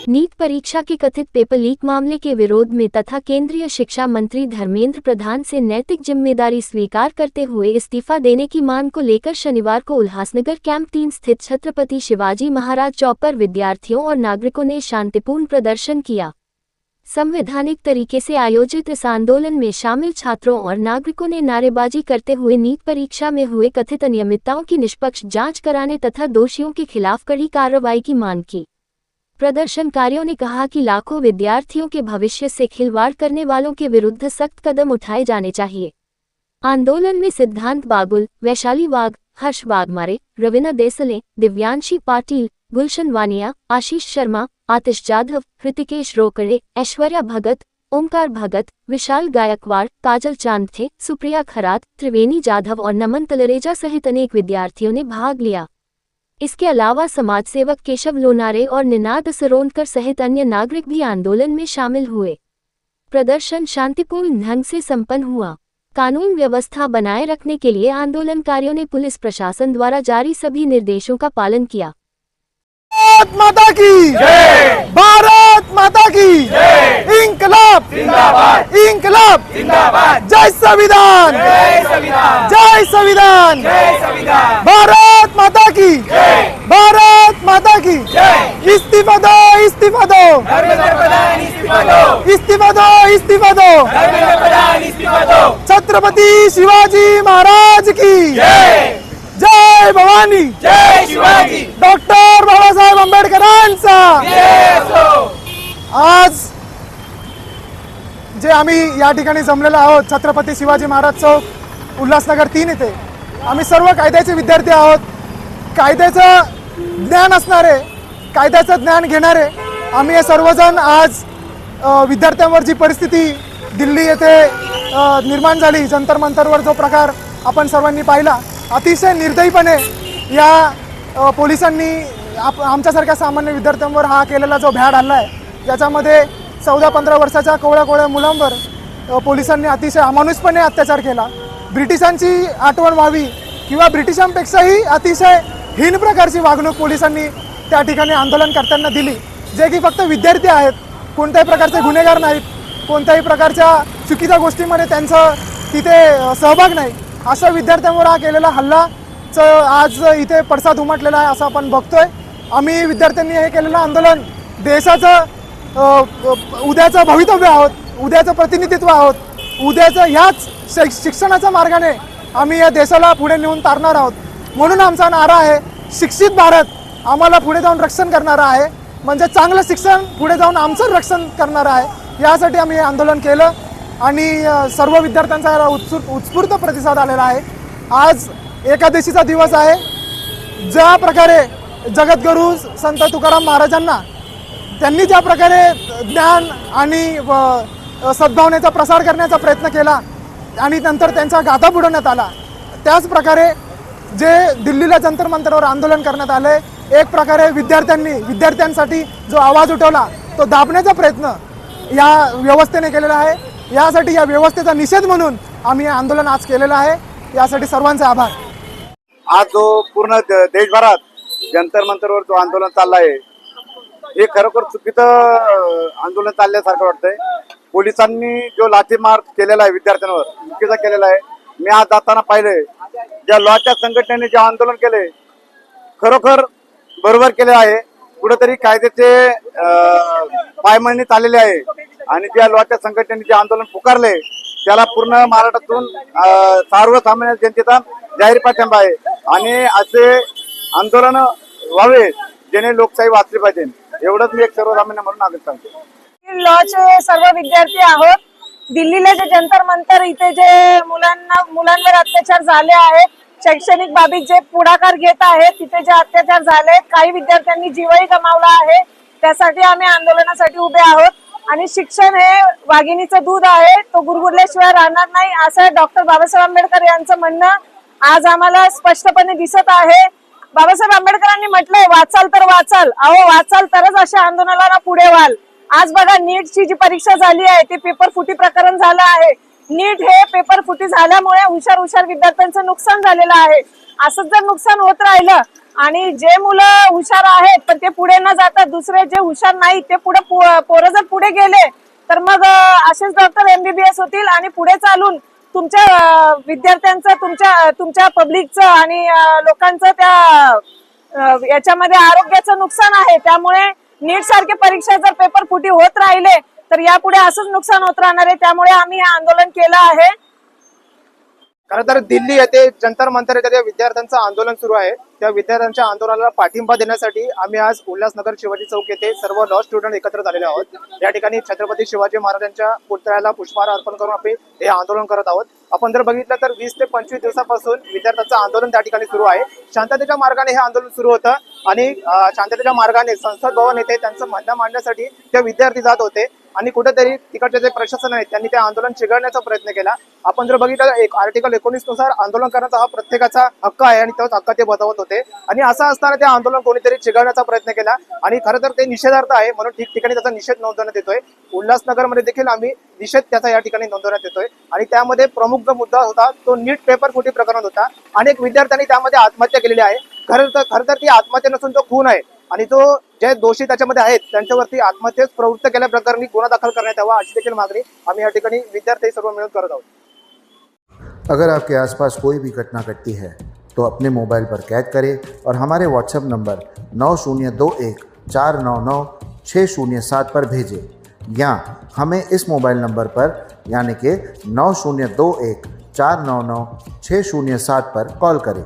नीट परीक्षा के कथित paper leak मामले के विरोध में तथा केंद्रीय शिक्षा मंत्री धर्मेंद्र प्रधान से नैतिक जिम्मेदारी स्वीकार करते हुए इस्तीफा देने की मांग को लेकर शनिवार को उल्लासनगर कैंप 3 स्थित छत्रपति शिवाजी महाराज चौक पर विद्यार्थियों और नागरिकों ने शांतिपूर्ण प्रदर्शन किया। संवैधानिक तरीके से आयोजित इस आंदोलन में शामिल छात्रों और नागरिकों ने नारेबाजी करते हुए नीट परीक्षा में हुए कथित अनियमितताओं की निष्पक्ष जांच कराने तथा दोषियों के खिलाफ कड़ी कार्रवाई की मांग की। प्रदर्शनकारियों ने कहा कि लाखों विद्यार्थियों के भविष्य से खिलवाड़ करने वालों के विरुद्ध सख्त कदम उठाए जाने चाहिए। आंदोलन में सिद्धांत बागुल, वैशाली वाघ, हर्ष वाघमारे, रवीना देसले, दिव्यांशी पाटिल, गुलशन वानिया, आशीष शर्मा, आतिश जाधव, हृतिकेश रोकड़े, ऐश्वर्या भगत, ओमकार भगत, विशाल गायकवाड़, काजल चांद थे, सुप्रिया खरात, त्रिवेणी जाधव और नमन तलरेजा सहित अनेक विद्यार्थियों ने भाग लिया। इसके अलावा समाजसेवक केशव लोनारे और निनाद सरोनकर सहित अन्य नागरिक भी आंदोलन में शामिल हुए। प्रदर्शन शांतिपूर्ण ढंग से संपन्न हुआ। कानून व्यवस्था बनाए रखने के लिए आंदोलनकारियों ने पुलिस प्रशासन द्वारा जारी सभी निर्देशों का पालन किया। भारत माता की जय, भारत माता की जय, इंकलाब जिंदाबाद, इंकलाब जिंदाबाद, जय संविधान, जय संविधान, जय संविधान, जय संविधान, भारत माता की जय, भारत माता की जय। इस्तीफा दो, इस्तीफा दो, धर्मेंद्र प्रधान इस्तीफा दो, इस्तीफा दो, इस्तीफा दो, धर्मेंद्र प्रधान इस्तीफा दो। छत्रपति शिवाजी महाराज की जय, जय भवानी, जय शिवाजी, डॉक्टर बाबासाहेब आंबेडकरांचा आज जे आम्ही या ठिकाणी जमलेलो आहोत छत्रपती शिवाजी महाराज चौक उल्हासनगर 3 येथे आम्ही सर्व कायद्याचे विद्यार्थी आहोत। कायद्याचं ज्ञान असणारे, कायद्याचं ज्ञान घेणारे आम्ही हे सर्वजण आज विद्यार्थ्यांवर जी परिस्थिती दिल्ली येथे निर्माण झाली, जंतर मंतरवर जो प्रकार आपण सर्वांनी पाहिला, अतिशय निर्दयीपणे या पोलिसांनी आमच्यासारख्या सामान्य विद्यार्थ्यांवर हा केलेला जो भ्याड हल्ला आहे, ज्याच्यामध्ये 14-15 वर्षाच्या कोवळ्या मुलांवर पोलिसांनी अतिशय अमानुषपणे अत्याचार केला। ब्रिटिशांची आठवण व्हावी किंवा ब्रिटिशांपेक्षाही अतिशय हीन प्रकारची वागणूक पोलिसांनी त्या ठिकाणी आंदोलन करताना दिली, जे की फक्त विद्यार्थी आहेत, कोणत्याही प्रकारचे गुन्हेगार नाहीत, कोणत्याही प्रकारच्या चुकीच्या गोष्टीमध्ये त्यांचा तिथे सहभाग नाही। अशा विद्यार्थ्यांवर हा केलेला हल्लाचं आज इथे पडसाद उमटलेला आहे असं आपण बघतोय। आम्ही विद्यार्थ्यांनी हे केलेलं आंदोलन देशाचं उद्याचं भवितव्य आहोत, उद्याचं प्रतिनिधित्व आहोत, उद्याचं ह्याच शिक्षणाच्या मार्गाने आम्ही या देशाला पुढे नेऊन तारणार आहोत। म्हणून आमचा नारा आहे, शिक्षित भारत आम्हाला पुढे जाऊन रक्षण करणारा आहे, म्हणजे चांगलं शिक्षण पुढे जाऊन आमचं रक्षण करणारं आहे। यासाठी आम्ही हे आंदोलन केलं आणि सर्व विद्यार्थ्यांचा याला उत्स्फूर्त प्रतिसाद आलेला आहे। आज एकादशीचा दिवस आहे। ज्या प्रकारे जगद्गुरू संत तुकाराम महाराजांना त्यांनी ज्या प्रकारे ज्ञान आणि सद्भावनेचा प्रसार करण्याचा प्रयत्न केला आणि नंतर त्यांचा गाथा बुडवण्यात आला, त्याच प्रकारे जे दिल्लीला जंतर मंतरवर आंदोलन करण्यात आले, एक प्रकारे विद्यार्थ्यांसाठी जो आवाज उठवला तो दाबण्याचा प्रयत्न या व्यवस्थेने केलेला आहे। यासाठी या व्यवस्थेचा निषेध म्हणून आम्ही हे आंदोलन आज केलेलं आहे। यासाठी सर्वांचे आभार। आज जो पूर्ण देशभरात जंतर मंतरवर जो आंदोलन चाललं आहे, हे खरोखर चुकीचं आंदोलन चालल्यासारखं वाटतंय। पोलिसांनी जो लाठीमार केलेला आहे विद्यार्थ्यांवर, चुकीचा केलेला आहे। मी आज जाताना पाहिलंय, ज्या लॉच्या संघटनेने जे आंदोलन केले खरोखर बरोबर केले आहे। कुठेतरी कायद्याचे पायमळणी चाललेली आहे आणि ज्या लॉच्या संघटनेने जे आंदोलन पुकारले त्याला पूर्ण महाराष्ट्रातून सर्वसामान्य जनतेचा जाहीर पाठिंबा आहे आणि असे आंदोलन व्हावे जेणे लोकशाही वाचली पाहिजे, एवढंच मी एक सर्वसामान्य म्हणून आग्रह करतो। लॉचे सर्व विद्यार्थी आहोत। दिल्लीला जे जंतर मंतर इथे जे मुलांवर अत्याचार झाले आहेत, शैक्षणिक बाबीत जे पुढाकार घेत आहेत, तिथे जे अत्याचार झाले, काही विद्यार्थ्यांनी जीवही गमावला आहे, त्यासाठी आम्ही आंदोलनासाठी उभे आहोत। आणि शिक्षण हे वाघिणीचं दूध आहे, तो गुरगुरल्याशिवाय राहणार नाही असं डॉक्टर बाबासाहेब आंबेडकर यांचं म्हणणं आज आम्हाला स्पष्टपणे दिसत आहे। बाबासाहेब आंबेडकरांनी म्हटलंय, वाचाल तर वाचाल, अहो वाचाल तरच अशा आंदोलनाला पुढे व्हाल। आज बघा, नीटची जी परीक्षा झाली आहे ते पेपर फुटी प्रकरण झालं आहे। नीट हे पेपर फुटी झाल्यामुळे हुशार विद्यार्थ्यांचं नुकसान झालेलं आहे। असंच जर नुकसान होत राहिलं आणि जे मुलं हुशार आहेत पण ते पुढे न जाता दुसरे जे हुशार नाही ते पुढे पोरं जर पुढे गेले तर मग असेच डॉक्टर MBBS होतील आणि पुढे चालून तुमच्या विद्यार्थ्यांचं तुमच्या पब्लिकचं आणि लोकांचं त्या याच्यामध्ये आरोग्याचं नुकसान आहे. त्यामुळे नीट सारखे परीक्षा जर पेपर फुटी होत राहिले तर यापुढे असंच नुकसान होत राहणार आहे. त्यामुळे आम्ही हे आंदोलन केलं आहे. खरं तर दिल्ली येथे जंतर मंतर येथे त्या विद्यार्थ्यांचं आंदोलन सुरू आहे. त्या विद्यार्थ्यांच्या आंदोलनाला पाठिंबा देण्यासाठी आम्ही आज उल्हासनगर शिवाजी चौक येथे सर्व लॉ स्टुडंट एकत्र झालेले आहोत. या ठिकाणी छत्रपती शिवाजी महाराजांच्या पुतळ्याला पुष्पहार अर्पण करून आपण हे आंदोलन करत आहोत. आपण जर बघितलं तर 20 ते 25 दिवसापासून विद्यार्थ्यांचं आंदोलन त्या ठिकाणी सुरू आहे. शांततेच्या मार्गाने हे आंदोलन सुरू होतं आणि शांततेच्या मार्गाने संसद भवन येथे त्यांचं म्हणणं मांडण्यासाठी ते विद्यार्थी जात होते आणि कुठेतरी तिकडचे जे प्रशासन आहे त्यांनी ते आंदोलन चिघळण्याचा प्रयत्न केला. आपण जर बघितलं एक आर्टिकल 19 नुसार आंदोलन करण्याचा हा प्रत्येकाचा हक्क आहे आणि तोच हक्क ते बजावत होते आणि असं असताना ते आंदोलन कोणीतरी चिघळण्याचा प्रयत्न केला आणि खरं तर ते निषेधार्थ आहे म्हणून ठिकठिकाणी त्याचा निषेध नोंदवण्यात येतोय. उल्हासनगरमध्ये देखील आम्ही निषेध त्याचा या ठिकाणी नोंदवण्यात येतोय आणि त्यामध्ये प्रमुख जो मुद्दा होता तो नीट पेपर फुटी प्रकरण होता. अनेक विद्यार्थ्यांनी त्यामध्ये आत्महत्या केलेली आहे. खरं तर ती आत्महत्या नसून तो खून आहे आणि तो जे दोषी त्याच्यामध्ये आहेत त्यांच्यावरती आत्महत्येस प्रवृत्त केल्या प्रकरणी गुन्हा दाखल करण्यात यावा अशी देखील मागणी आम्ही या ठिकाणी विद्यार्थी सर्व मिळून करत आहोत. अगर आपके आसपास कोई भी घटना घटती है तो अपने मोबाइल पर कैद करें और हमारे व्हाट्सएप नंबर 9021499607 पर भेजें या हमें इस मोबाइल नंबर पर यानी कि 9021499607 पर कॉल करें.